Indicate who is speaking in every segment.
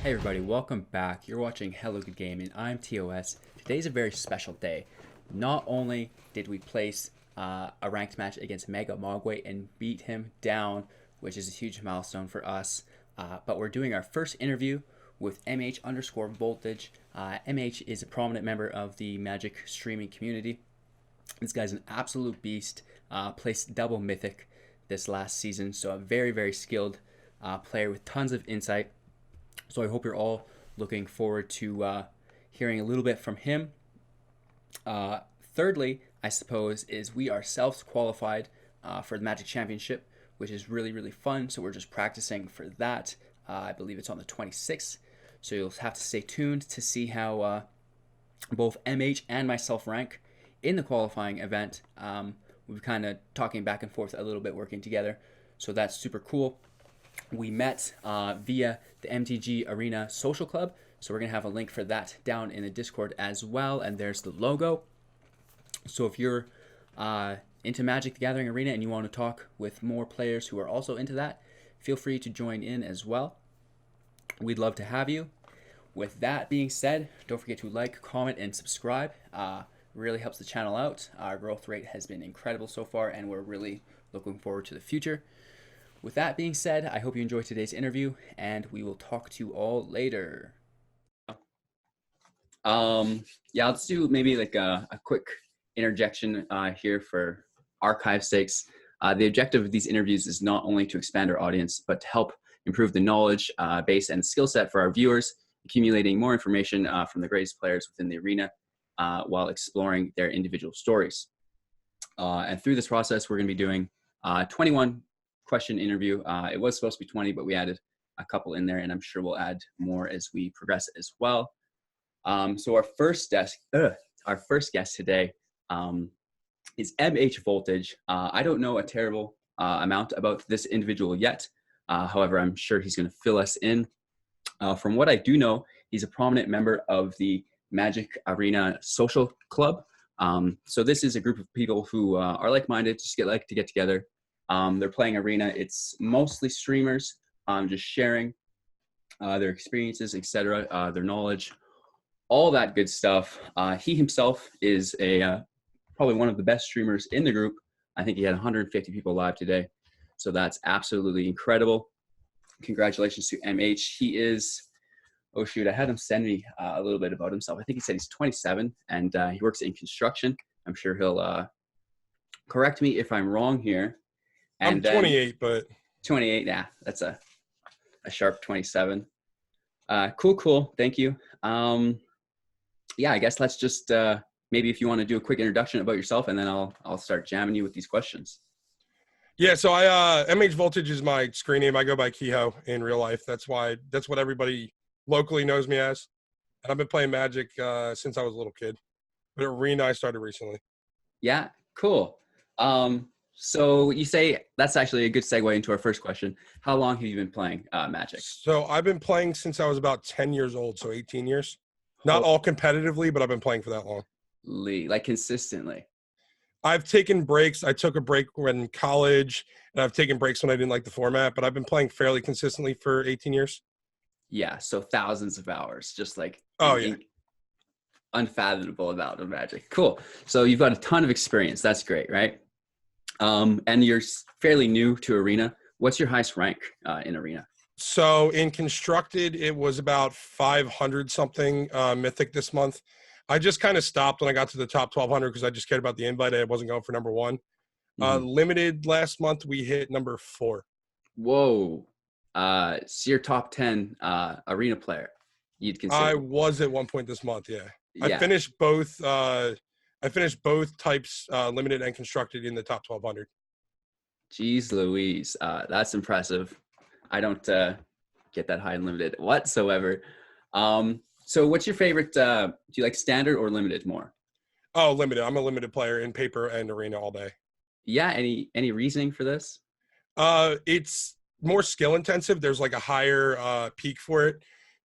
Speaker 1: Hey everybody, welcome back. You're watching Hello Good Gaming. I'm TOS. Today's a very special day. Not only did we place a ranked match against Mega Mogwai and beat him down, which is a huge milestone for us, but we're doing our first interview with MH_Voltage. MH is a prominent member of the Magic streaming community. This guy's an absolute beast. Placed Double Mythic this last season, so a very, very skilled player with tons of insight. So I hope you're all looking forward to hearing a little bit from him. Thirdly, I suppose, is we ourselves qualified for the Magic Championship, which is really, really fun. So we're just practicing for that. I believe it's on the 26th. So you'll have to stay tuned to see how both MH and myself rank in the qualifying event. We've kind of talking back and forth a little bit, working together. So that's super cool. We met via the MTG Arena Social Club, so we're going to have a link for that down in the Discord as well, and there's the logo. So if you're into Magic the Gathering Arena and you want to talk with more players who are also into that, feel free to join in as well. We'd love to have you. With that being said, don't forget to like, comment, and subscribe. Really helps the channel out. Our growth rate has been incredible so far, and we're really looking forward to the future. With that being said, I hope you enjoyed today's interview, and we will talk to you all later. Yeah, let's do maybe like a quick interjection here for archive sakes. The objective of these interviews is not only to expand our audience, but to help improve the knowledge base and skill set for our viewers, accumulating more information from the greatest players within the arena while exploring their individual stories. And through this process, we're going to be doing 21 question interview. It was supposed to be 20, but we added a couple in there, and I'm sure we'll add more as we progress as well. So our first guest today is MH_Voltage. I don't know a terrible amount about this individual yet. However, I'm sure he's going to fill us in. From what I do know, he's a prominent member of the Magic Arena Social Club. So this is a group of people who are like-minded, just like to get together. They're playing Arena. It's mostly streamers, just sharing their experiences, etc., their knowledge, all that good stuff. He himself is probably one of the best streamers in the group. I think he had 150 people live today, so that's absolutely incredible. Congratulations to MH. He is, oh shoot, I had him send me a little bit about himself. I think he said he's 27 and he works in construction. I'm sure he'll correct me if I'm wrong here.
Speaker 2: And I'm 28, but
Speaker 1: 28, yeah, that's a sharp 27. Cool. Thank you. Yeah, I guess let's just maybe if you want to do a quick introduction about yourself, and then I'll start jamming you with these questions.
Speaker 2: Yeah, so MH_Voltage is my screen name. I go by Kehoe in real life. That's what everybody locally knows me as. And I've been playing Magic since I was a little kid. But Arena I started recently.
Speaker 1: Yeah, cool. So you say that's actually a good segue into our first question. How long have you been playing Magic?
Speaker 2: So I've been playing since I was about 10 years old, so 18 years. Not all competitively, but I've been playing for that long.
Speaker 1: Like consistently?
Speaker 2: I've taken breaks. I took a break when in college, and I've taken breaks when I didn't like the format, but I've been playing fairly consistently for 18 years.
Speaker 1: Yeah, so thousands of hours, just like unfathomable amount of Magic. Cool. So you've got a ton of experience. That's great, right? And you're fairly new to Arena. What's your highest rank in Arena?
Speaker 2: So in Constructed, it was about 500 something Mythic this month. I just kind of stopped when I got to the top 1,200 because I just cared about the invite. I wasn't going for number one. Limited last month, we hit number 4.
Speaker 1: Whoa. So you're top 10 Arena player, you'd consider?
Speaker 2: I was at one point this month, yeah. I finished both types, limited and constructed, in the top 1,200.
Speaker 1: Jeez Louise, that's impressive. I don't get that high in limited whatsoever. So what's your favorite, do you like standard or limited more?
Speaker 2: Oh, limited. I'm a limited player in paper and Arena all day.
Speaker 1: Yeah, any reasoning for this?
Speaker 2: It's more skill intensive. There's like a higher peak for it.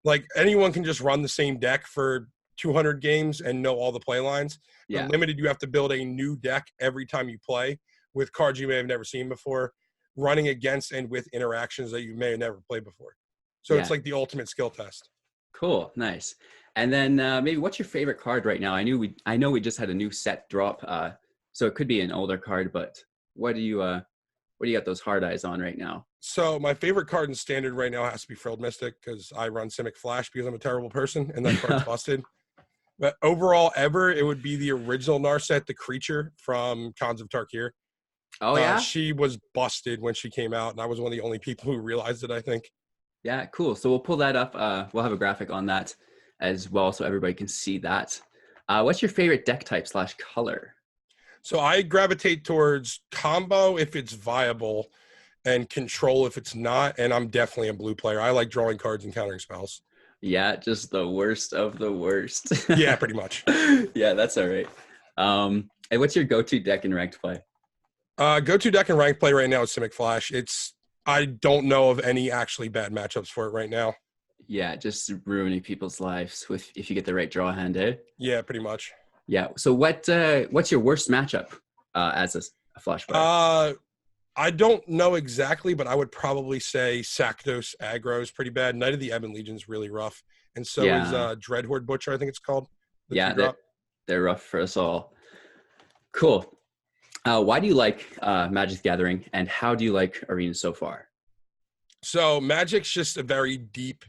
Speaker 2: Like anyone can just run the same deck for 200 games and know all the play lines. Yeah. Limited, you have to build a new deck every time you play with cards you may have never seen before, running against and with interactions that you may have never played before. So it's like the ultimate skill test.
Speaker 1: Cool. Nice. And then maybe what's your favorite card right now? I know we just had a new set drop. So it could be an older card, but what do you got those hard eyes on right now?
Speaker 2: So my favorite card in standard right now has to be Frilled Mystic because I run Simic Flash because I'm a terrible person and that card's busted. But overall ever, it would be the original Narset, the creature from Khans of Tarkir.
Speaker 1: Oh, yeah?
Speaker 2: She was busted when she came out, and I was one of the only people who realized it, I think.
Speaker 1: Yeah, cool. So we'll pull that up. We'll have a graphic on that as well so everybody can see that. What's your favorite deck type / color?
Speaker 2: So I gravitate towards combo if it's viable and control if it's not, and I'm definitely a blue player. I like drawing cards and countering spells.
Speaker 1: Yeah, just the worst of the worst.
Speaker 2: Yeah, pretty much.
Speaker 1: Yeah, that's all right. And what's your go-to deck in ranked play?
Speaker 2: Go-to deck in ranked play right now is Simic Flash. I don't know of any actually bad matchups for it right now.
Speaker 1: Yeah, just ruining people's lives if you get the right draw hand, eh?
Speaker 2: Yeah, pretty much.
Speaker 1: Yeah. So what's your worst matchup as a Flash player?
Speaker 2: I don't know exactly, but I would probably say Sakdos aggro is pretty bad. Knight of the Ebon Legion is really rough. And so is Dreadhorde Butcher, I think it's called.
Speaker 1: Yeah, they're rough for us all. Cool. Why do you like Magic the Gathering, and how do you like Arena so far?
Speaker 2: So Magic's just a very deep,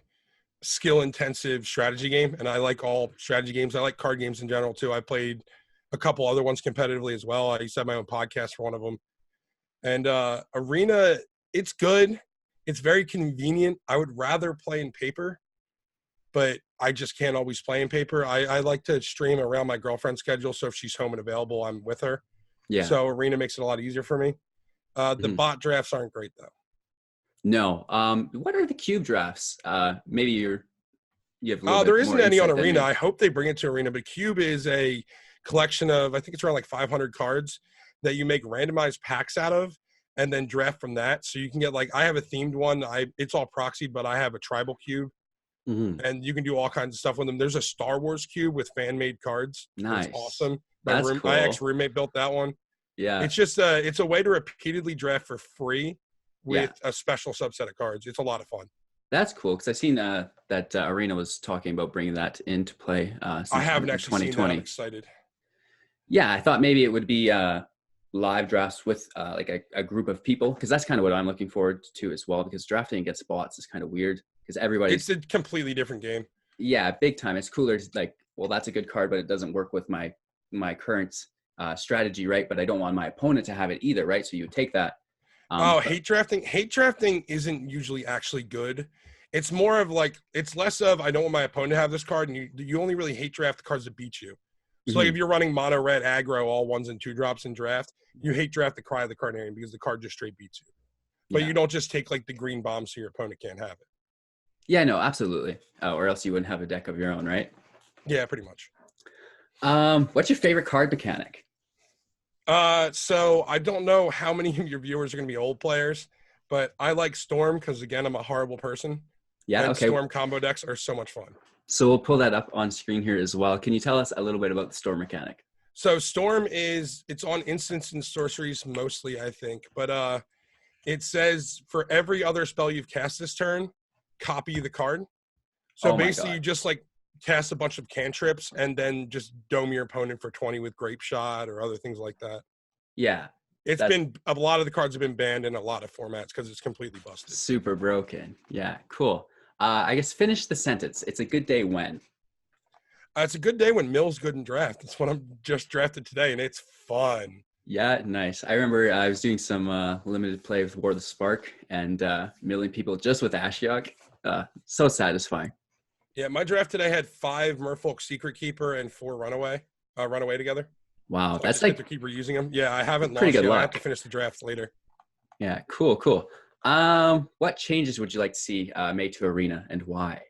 Speaker 2: skill-intensive strategy game, and I like all strategy games. I like card games in general, too. I played a couple other ones competitively as well. I used to have my own podcast for one of them. And Arena, it's good. It's very convenient. I would rather play in paper, but I just can't always play in paper. I like to stream around my girlfriend's schedule, so if she's home and available, I'm with her. Yeah. So Arena makes it a lot easier for me. The bot drafts aren't great, though.
Speaker 1: No. What are the cube drafts? Maybe you have a little bit
Speaker 2: there isn't any on Arena.
Speaker 1: Me.
Speaker 2: I hope they bring it to Arena, but Cube is a collection of, I think it's around like 500 cards that you make randomized packs out of and then draft from that. So you can get I have a themed one. It's all proxied, but I have a tribal cube. And you can do all kinds of stuff with them. There's a Star Wars cube with fan-made cards.
Speaker 1: Nice.
Speaker 2: It's awesome.
Speaker 1: That's cool.
Speaker 2: My ex-roommate built that one. Yeah. It's just it's a way to repeatedly draft for free with a special subset of cards. It's a lot of fun.
Speaker 1: That's cool, because I've seen that Arena was talking about bringing that into play.
Speaker 2: I haven't actually seen that. I'm excited.
Speaker 1: Yeah, I thought maybe it would be live drafts with a group of people, because that's kind of what I'm looking forward to as well, because drafting against bots is kind of weird, because everybody's...
Speaker 2: It's a completely different game.
Speaker 1: Yeah, big time. It's cooler to well, that's a good card, but it doesn't work with my current strategy, right? But I don't want my opponent to have it either, right? So you take that.
Speaker 2: Hate drafting isn't usually actually good. It's more of it's less of I don't want my opponent to have this card, and you only really hate draft the cards that beat you. So if you're running mono red aggro all 1s and 2 drops in draft, you hate draft the Cry of the Carnarian because the card just straight beats you. But you don't just take the green bomb so your opponent can't have it.
Speaker 1: Yeah, no, absolutely. Or else you wouldn't have a deck of your own, right?
Speaker 2: Yeah, pretty much.
Speaker 1: What's your favorite card mechanic?
Speaker 2: So I don't know how many of your viewers are going to be old players, but I like Storm because, again, I'm a horrible person.
Speaker 1: Yeah,
Speaker 2: and
Speaker 1: okay.
Speaker 2: Storm combo decks are so much fun.
Speaker 1: So we'll pull that up on screen here as well. Can you tell us a little bit about the Storm mechanic?
Speaker 2: So Storm it's on instants and sorceries mostly, I think. But it says for every other spell you've cast this turn, copy the card. So basically you just cast a bunch of cantrips and then just dome your opponent for 20 with Grape Shot or other things like that.
Speaker 1: Yeah.
Speaker 2: It's been a lot of the cards have been banned in a lot of formats because it's completely busted.
Speaker 1: Super broken. Yeah, cool. I guess finish the sentence. It's a good day when.
Speaker 2: It's a good day when Mill's good in draft. That's what I'm just drafted today, and it's fun.
Speaker 1: Yeah, nice. I remember I was doing some limited play with War of the Spark and milling people just with Ashiok. So satisfying.
Speaker 2: Yeah, my draft today had 5 Merfolk Secret Keeper and 4 Runaway together.
Speaker 1: Wow,
Speaker 2: so
Speaker 1: that's
Speaker 2: I just get to keep reusing them. Yeah, I haven't lost yet. I have to finish the draft later.
Speaker 1: Yeah, cool. What changes would you like to see made to Arena, and why?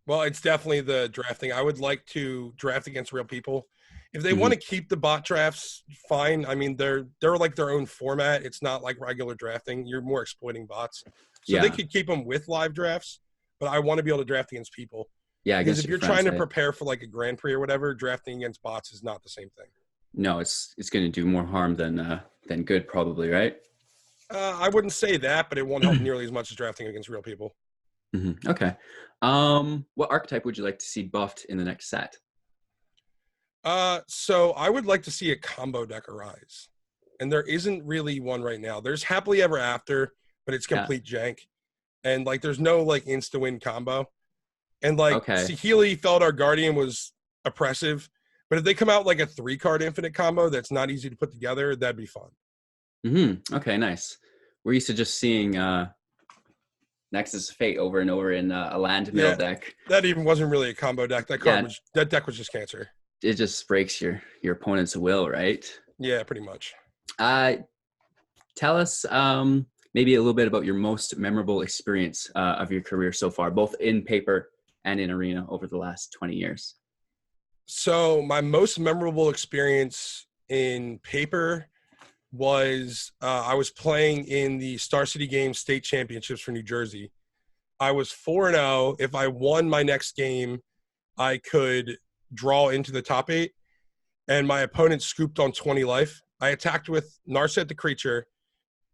Speaker 2: Well, it's definitely the drafting. I would like to draft against real people. If they want to keep the bot drafts, fine. I mean, they're like their own format. It's not like regular drafting. You're more exploiting bots. So they could keep them with live drafts, but I want to be able to draft against people.
Speaker 1: Yeah,
Speaker 2: because if you're trying to prepare for a Grand Prix or whatever, drafting against bots is not the same thing.
Speaker 1: No, it's going to do more harm than good, probably, right?
Speaker 2: I wouldn't say that, but it won't help nearly as much as drafting against real people.
Speaker 1: Okay. What archetype would you like to see buffed in the next set?
Speaker 2: So I would like to see a combo deck arise, and there isn't really one right now. There's Happily Ever After, but it's
Speaker 1: Yeah.
Speaker 2: complete jank, and like there's no like insta win combo, and like
Speaker 1: Okay.
Speaker 2: Saheeli Feldar Guardian was oppressive, but if they come out like a 3-card infinite combo that's not easy to put together, that'd be fun.
Speaker 1: Okay, nice. We're used to just seeing Nexus of Fate over and over in a land middle
Speaker 2: Yeah,
Speaker 1: deck.
Speaker 2: that even wasn't really a combo deck. That deck was just cancer.
Speaker 1: It just breaks your opponent's will, right?
Speaker 2: Yeah, pretty much.
Speaker 1: Tell us maybe a little bit about your most memorable experience of your career so far, both in paper and in arena over the last 20 years.
Speaker 2: So my most memorable experience in paper was I was playing in the Star City Games state championships for New Jersey. I was 4-0. If I won my next game, I could draw into the top 8, and my opponent scooped on 20 life. I attacked with Narset the Creature.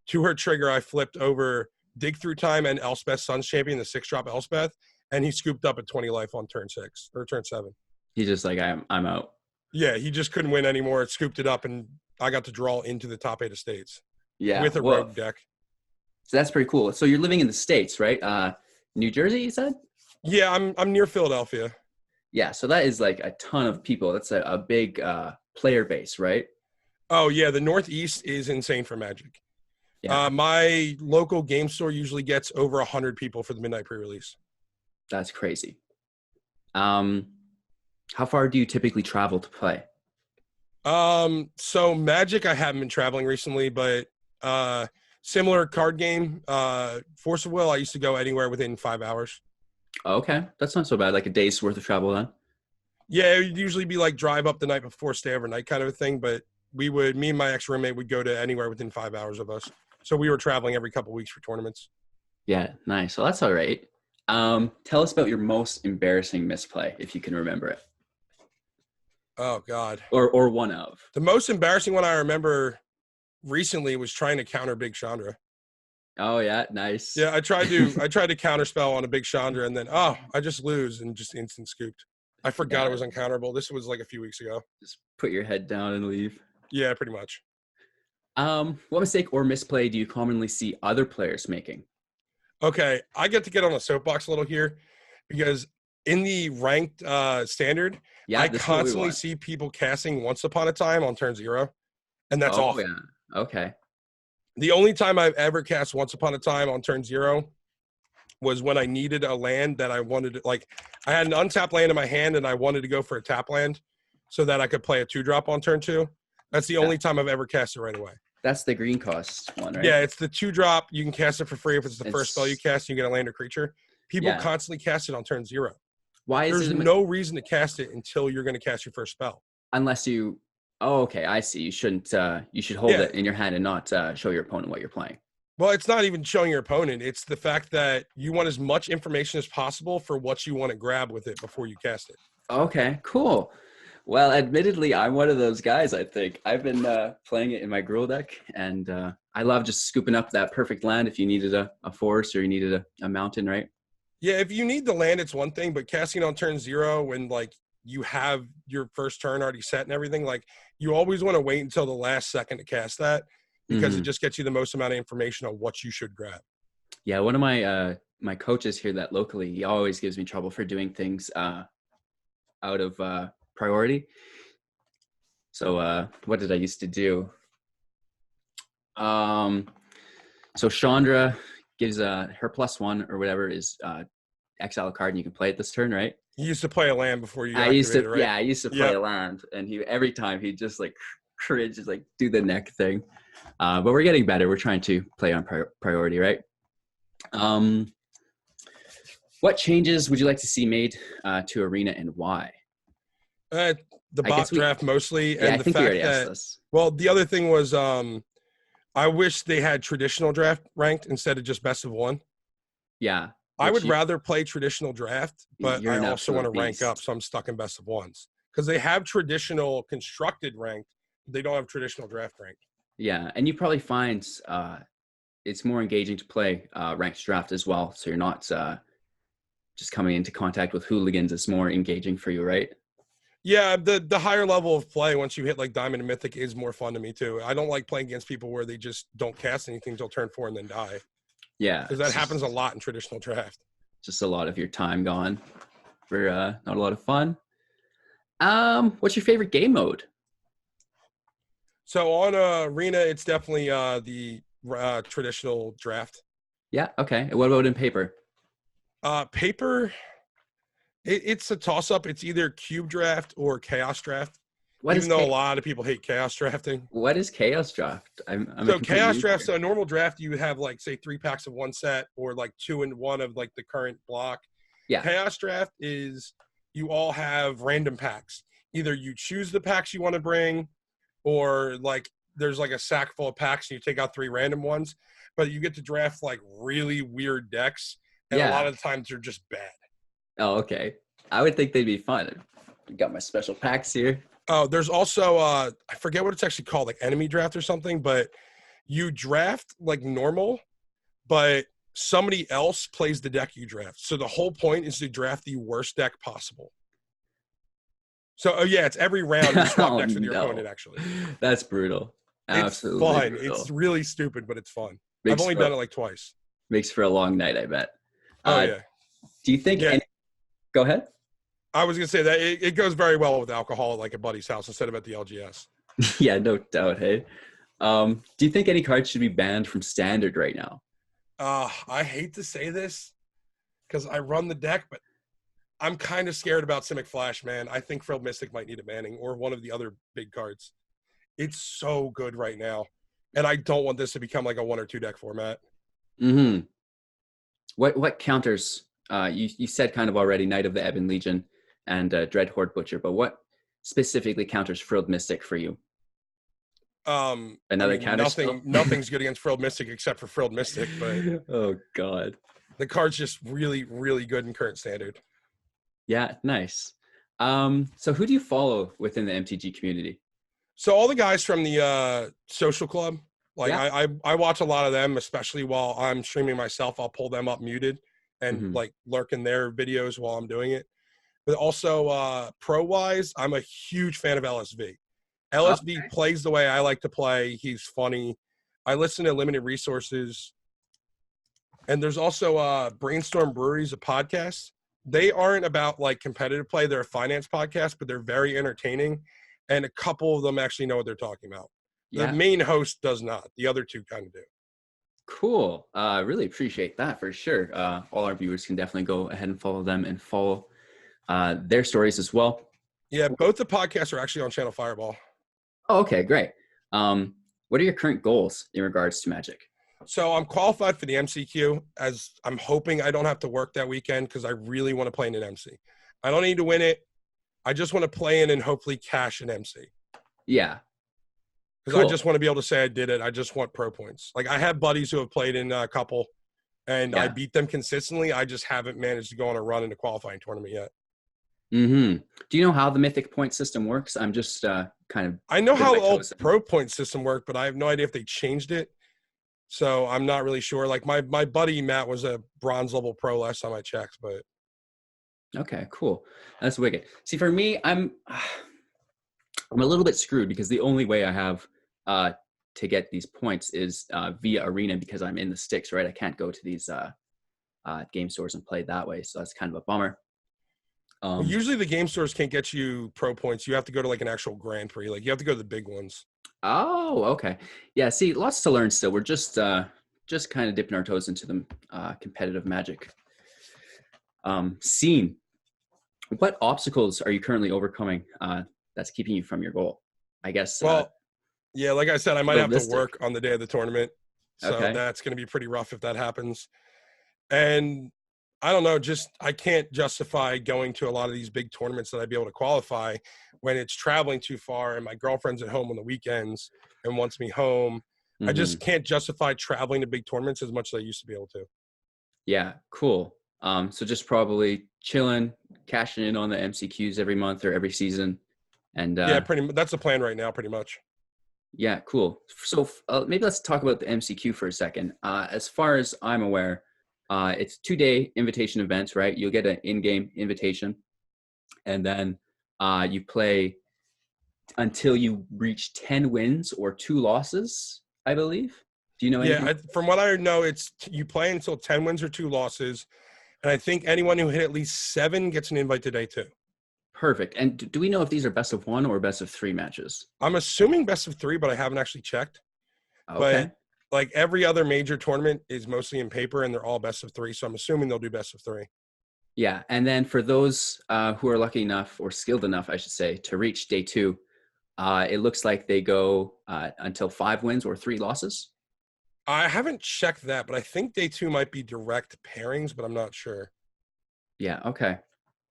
Speaker 2: To her trigger, I flipped over Dig Through Time and Elspeth Sun's Champion, the 6-drop Elspeth, and he scooped up at 20 life on turn 6 or turn 7.
Speaker 1: He's just like, I'm out.
Speaker 2: Yeah, he just couldn't win anymore. It scooped it up, and I got to draw into the top 8 estates.
Speaker 1: Yeah,
Speaker 2: with a rogue deck.
Speaker 1: So that's pretty cool. So you're living in the States, right? New Jersey, you said?
Speaker 2: Yeah, I'm near Philadelphia.
Speaker 1: Yeah, so that is like a ton of people. That's a big player base, right?
Speaker 2: Oh, yeah, the Northeast is insane for Magic.
Speaker 1: Yeah.
Speaker 2: My local game store usually gets over 100 people for the midnight pre-release.
Speaker 1: That's crazy. How far do you typically travel to play?
Speaker 2: So Magic, I haven't been traveling recently, but similar card game, Force of Will, I used to go anywhere within 5 hours.
Speaker 1: Okay, that's not so bad. Like a day's worth of travel then.
Speaker 2: Yeah, it would usually be like drive up the night before, stay overnight kind of a thing. But me and my ex-roommate would go to anywhere within 5 hours of us. So we were traveling every couple of weeks for tournaments.
Speaker 1: Yeah, nice. Well, that's all right. Tell us about your most embarrassing misplay, if you can remember it.
Speaker 2: Oh, God.
Speaker 1: Or one of.
Speaker 2: The most embarrassing one I remember recently was trying to counter Big Chandra.
Speaker 1: Oh, yeah, nice.
Speaker 2: Yeah, I tried to counterspell on a Big Chandra, and then, I just lose and just instant scooped. I forgot it was uncounterable. This was like a few weeks ago.
Speaker 1: Just put your head down and leave.
Speaker 2: Yeah, pretty much.
Speaker 1: What mistake or misplay do you commonly see other players making?
Speaker 2: Okay, I get to get on a soapbox a little here because in the ranked standard, I constantly see people casting Once Upon a Time on turn 0, and that's awful.
Speaker 1: Yeah. Okay.
Speaker 2: The only time I've ever cast Once Upon a Time on turn 0 was when I needed a land that I wanted to, like, I had an untapped land in my hand and I wanted to go for a tap land so that I could play a 2-drop on turn 2. That's the only time I've ever cast it right away.
Speaker 1: That's the green cost one, right?
Speaker 2: Yeah, it's the 2-drop. You can cast it for free if it's the first spell you cast. You get a land or creature. People constantly cast it on turn 0.
Speaker 1: Why is
Speaker 2: There's no reason to cast it until you're going to cast your first spell.
Speaker 1: Unless you. Oh, okay. I see. You shouldn't. You should hold it in your hand and not show your opponent what you're playing.
Speaker 2: Well, it's not even showing your opponent. It's the fact that you want as much information as possible for what you want to grab with it before you cast it.
Speaker 1: Okay, cool. Well, admittedly, I'm one of those guys, I think. I've been playing it in my Gruul deck, and I love just scooping up that perfect land if you needed a forest or you needed a mountain, right?
Speaker 2: Yeah, if you need the land, it's one thing, but casting on turn 0 when, like, you have your first turn already set and everything, like, you always want to wait until the last second to cast that because it just gets you the most amount of information on what you should grab. Yeah,
Speaker 1: one of my my coaches here that locally, he always gives me trouble for doing things out of priority. So what did I used to do? So Chandra gives her +1 or whatever is exile a card and you can play it this turn, right?
Speaker 2: You used to play a land before you
Speaker 1: I used to,
Speaker 2: right?
Speaker 1: Yeah, I used to play a land, and every time he'd just like cringe, just like do the neck thing. But we're getting better. We're trying to play on priority, right? What changes would you like to see made to Arena and why?
Speaker 2: The bot draft mostly, and the fact that, well, the other thing was I wish they had traditional draft ranked instead of just best of 1.
Speaker 1: Yeah.
Speaker 2: I would rather play traditional draft, but I also want to rank up, so I'm stuck in best of 1s. Because they have traditional constructed ranked, they don't have traditional draft ranked.
Speaker 1: Yeah, and you probably find it's more engaging to play ranked draft as well, so you're not just coming into contact with hooligans is more engaging for you, right?
Speaker 2: Yeah, the higher level of play once you hit like Diamond and Mythic is more fun to me too. I don't like playing against people where they just don't cast anything until turn 4 and then die.
Speaker 1: Yeah,
Speaker 2: Because that happens a lot in traditional draft.
Speaker 1: Just a lot of your time gone for not a lot of fun. What's your favorite game mode?
Speaker 2: So on Arena, it's definitely the traditional draft.
Speaker 1: Yeah, okay. And what about in paper?
Speaker 2: Paper, it's a toss-up. It's either cube draft or chaos draft. Even though a lot of people hate chaos drafting.
Speaker 1: What is chaos draft?
Speaker 2: So chaos draft, so a normal draft, you would have like, say, 3 packs of one set or like 2 and 1 of like the current block.
Speaker 1: Yeah.
Speaker 2: Chaos draft is you all have random packs. Either you choose the packs you want to bring, or like there's like a sack full of packs and you take out 3 random ones. But you get to draft like really weird decks. And a lot of the times they're just bad.
Speaker 1: Oh, okay. I would think they'd be fun. Got my special packs here.
Speaker 2: Oh, there's also I forget what it's actually called, like enemy draft or something, but you draft like normal, but somebody else plays the deck you draft. So the whole point is to draft the worst deck possible. So yeah, it's every round you swap decks with your opponent, actually.
Speaker 1: That's brutal. Absolutely.
Speaker 2: It's fun.
Speaker 1: Brutal.
Speaker 2: It's really stupid, but it's fun. I've only done it like twice.
Speaker 1: Makes for a long night, I bet.
Speaker 2: Oh yeah.
Speaker 1: Do you think go ahead?
Speaker 2: I was going to say that it goes very well with alcohol at like a buddy's house instead of at the LGS.
Speaker 1: Yeah, no doubt. Hey, do you think any cards should be banned from standard right now?
Speaker 2: I hate to say this because I run the deck, but I'm kind of scared about Simic Flash, man. I think Frilled Mystic might need a banning or one of the other big cards. It's so good right now, and I don't want this to become like a 1 or 2 deck format.
Speaker 1: Mm-hmm. What counters? You said kind of already Knight of the Ebon Legion and Dread Horde Butcher, but what specifically counters Frilled Mystic for you? Another counter.
Speaker 2: Nothing's good against Frilled Mystic except for Frilled Mystic, but
Speaker 1: oh god,
Speaker 2: the card's just really, really good in current standard.
Speaker 1: Yeah, nice. So who do you follow within the MTG community?
Speaker 2: So all the guys from the social club, like I watch a lot of them, especially while I'm streaming myself. I'll pull them up muted and like lurk in their videos while I'm doing it. But also pro-wise, I'm a huge fan of LSV. LSV plays the way I like to play. He's funny. I listen to Limited Resources. And there's also Brainstorm Breweries, a podcast. They aren't about like competitive play. They're a finance podcast, but they're very entertaining. And a couple of them actually know what they're talking about. The main host does not. The other 2 kind of do.
Speaker 1: Cool. Really appreciate that for sure. All our viewers can definitely go ahead and follow them and follow their stories as well.
Speaker 2: Yeah, both the podcasts are actually on Channel Fireball.
Speaker 1: Oh, okay, great. What are your current goals in regards to Magic?
Speaker 2: So I'm qualified for the MCQ, as I'm hoping I don't have to work that weekend because I really want to play in an MC. I don't need to win it. I just want to play in and hopefully cash an MC.
Speaker 1: Yeah.
Speaker 2: Because I just want to be able to say I did it. I just want pro points. Like I have buddies who have played in a couple, and I beat them consistently. I just haven't managed to go on a run in a qualifying tournament yet.
Speaker 1: Mm-hmm. Do you know how the Mythic point system works? I'm just kind of...
Speaker 2: I know how the old pro point system worked, but I have no idea if they changed it. So I'm not really sure. Like my buddy Matt was a bronze level pro last time I checked, but...
Speaker 1: Okay, cool. That's wicked. See, for me, I'm a little bit screwed because the only way I have to get these points is via Arena because I'm in the sticks, right? I can't go to these game stores and play that way, so that's kind of a bummer.
Speaker 2: Usually the game stores can't get you pro points. You have to go to like an actual Grand Prix. Like you have to go to the big ones.
Speaker 1: Oh, okay. Yeah, see, lots to learn still. We're just kind of dipping our toes into the competitive Magic scene. What obstacles are you currently overcoming that's keeping you from your goal? I guess.
Speaker 2: Well, yeah, like I said, I might have to work on the day of the tournament. So that's going to be pretty rough if that happens. And I don't know, just I can't justify going to a lot of these big tournaments that I'd be able to qualify when it's traveling too far and my girlfriend's at home on the weekends and wants me home. I just can't justify traveling to big tournaments as much as I used to be able to.
Speaker 1: Yeah, cool. So just probably chilling, cashing in on the MCQs every month or every season. And
Speaker 2: yeah, that's the plan right now, pretty much.
Speaker 1: Yeah, cool. So maybe let's talk about the MCQ for a second. As far as I'm aware, It's 2-day invitation events, right? You'll get an in-game invitation, and then you play until you reach 10 wins or 2 losses, I believe. Do you know anything?
Speaker 2: Yeah, from what I know, it's you play until 10 wins or 2 losses. And I think anyone who hit at least 7 gets an invite to day 2.
Speaker 1: Perfect. And do we know if these are best of 1 or best of 3 matches?
Speaker 2: I'm assuming best of 3, but I haven't actually checked.
Speaker 1: Okay.
Speaker 2: But like every other major tournament is mostly in paper, and they're all best of 3. So I'm assuming they'll do best of 3.
Speaker 1: Yeah. And then for those who are lucky enough, or skilled enough, I should say, to reach day 2, it looks like they go until 5 wins or 3 losses.
Speaker 2: I haven't checked that, but I think day 2 might be direct pairings, but I'm not sure.
Speaker 1: Yeah. Okay.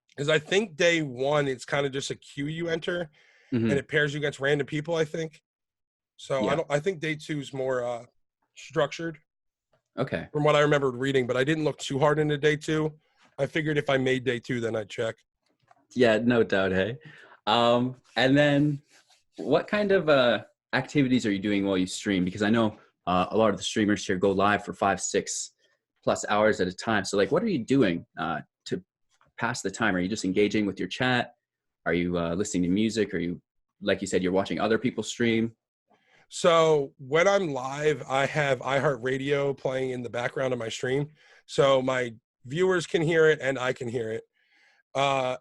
Speaker 2: Because I think day 1, it's kind of just a queue you enter, and it pairs you against random people, I think. So
Speaker 1: Yeah.
Speaker 2: I think day 2 is more structured.
Speaker 1: Okay.
Speaker 2: From what I remembered reading, but I didn't look too hard into day 2. I figured if I made day 2, then I'd check.
Speaker 1: Yeah, no doubt. Hey. And then what kind of activities are you doing while you stream? Because I know a lot of the streamers here go live for 5-6 plus hours at a time. So like, what are you doing to pass the time? Are you just engaging with your chat? Are you listening to music? Are you, like you said, you're watching other people stream?
Speaker 2: So when I'm live, I have iHeartRadio playing in the background of my stream. So my viewers can hear it and I can hear it.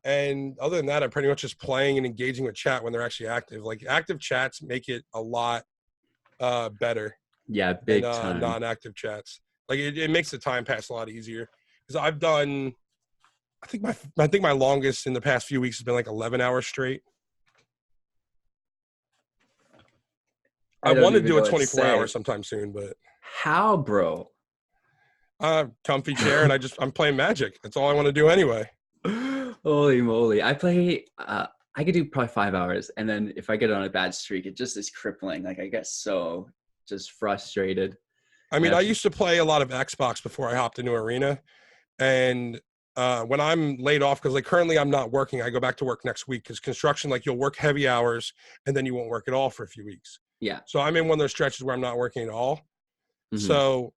Speaker 2: And other than that, I'm pretty much just playing and engaging with chat when they're actually active. Like active chats make it a lot better
Speaker 1: Yeah, big
Speaker 2: than
Speaker 1: time.
Speaker 2: non-active chats. Like it makes the time pass a lot easier. Because I've done, I think my longest in the past few weeks has been like 11 hours straight. I want to do it 24 hours sometime soon, but
Speaker 1: how, bro?
Speaker 2: Comfy chair, and I'm playing Magic. That's all I want to do anyway.
Speaker 1: Holy moly! I play. I could do probably 5 hours, and then if I get on a bad streak, it just is crippling. Like I get so just frustrated.
Speaker 2: I mean, I used to play a lot of Xbox before I hopped into Arena, and when I'm laid off, because like currently I'm not working, I go back to work next week because construction, like you'll work heavy hours and then you won't work at all for a few weeks.
Speaker 1: Yeah.
Speaker 2: So I'm in one of those stretches where I'm not working at all. So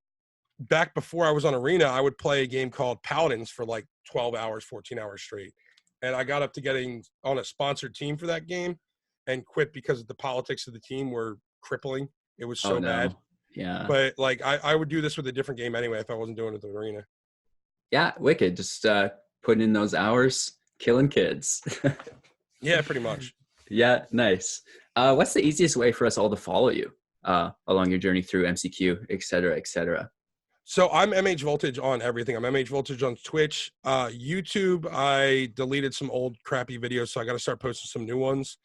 Speaker 2: back before I was on Arena, I would play a game called Paladins for like 12 hours, 14 hours straight. And I got up to getting on a sponsored team for that game and quit because the politics of the team were crippling. It was so bad.
Speaker 1: Yeah.
Speaker 2: But like I would do this with a different game anyway if I wasn't doing it with Arena.
Speaker 1: Yeah, wicked. Just putting in those hours, killing kids.
Speaker 2: Yeah, pretty much.
Speaker 1: Yeah, nice. What's the easiest way for us all to follow you along your journey through MCQ, et cetera, et cetera?
Speaker 2: So I'm MH Voltage on everything. I'm MH Voltage on Twitch. YouTube, I deleted some old crappy videos, so I got to start posting some new ones.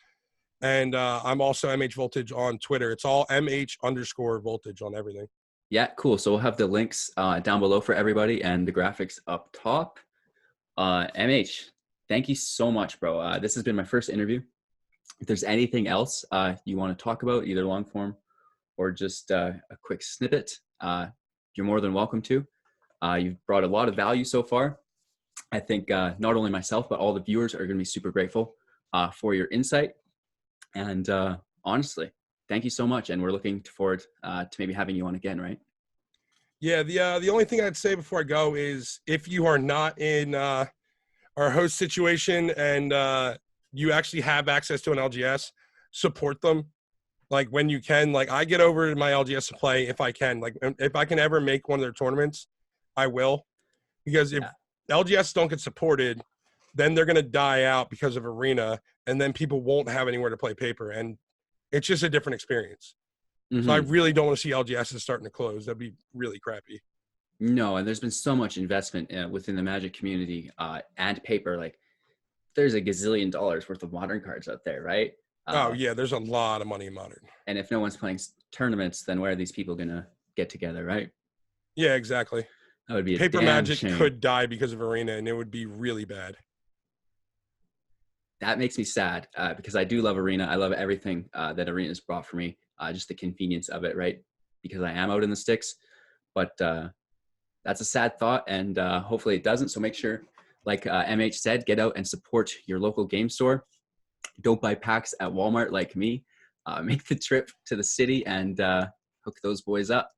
Speaker 2: And I'm also MH Voltage on Twitter. It's all MH_Voltage on everything.
Speaker 1: Yeah, cool. So we'll have the links down below for everybody and the graphics up top. MH, thank you so much, bro. This has been my first interview. If there's anything else you want to talk about, either long form or just a quick snippet, you're more than welcome to. You've brought a lot of value so far. I think not only myself, but all the viewers are going to be super grateful for your insight. And honestly, thank you so much. And we're looking forward to maybe having you on again, right?
Speaker 2: Yeah, the only thing I'd say before I go is if you are not in our host situation and you actually have access to an LGS, support them. Like when you can, like I get over to my LGS to play if I can. Like if I can ever make one of their tournaments, I will. Because if LGS don't get supported, then they're going to die out because of Arena, and then people won't have anywhere to play paper. And it's just a different experience. So I really don't want to see LGSs starting to close. That'd be really crappy.
Speaker 1: No, and there's been so much investment within the Magic community and paper. Like there's a gazillion dollars worth of modern cards out there, right?
Speaker 2: Oh, yeah, there's a lot of money in Modern.
Speaker 1: And if no one's playing tournaments, then where are these people going to get together, right?
Speaker 2: Yeah, exactly.
Speaker 1: That would be a
Speaker 2: Paper
Speaker 1: damn
Speaker 2: Magic
Speaker 1: shame.
Speaker 2: could die because of Arena, and it would be really bad.
Speaker 1: That makes me sad because I do love Arena. I love everything that Arena has brought for me, just the convenience of it, right? Because I am out in the sticks. But that's a sad thought, and hopefully it doesn't. So make sure, like MH said, get out and support your local game store. Don't buy packs at Walmart like me. Make the trip to the city and hook those boys up.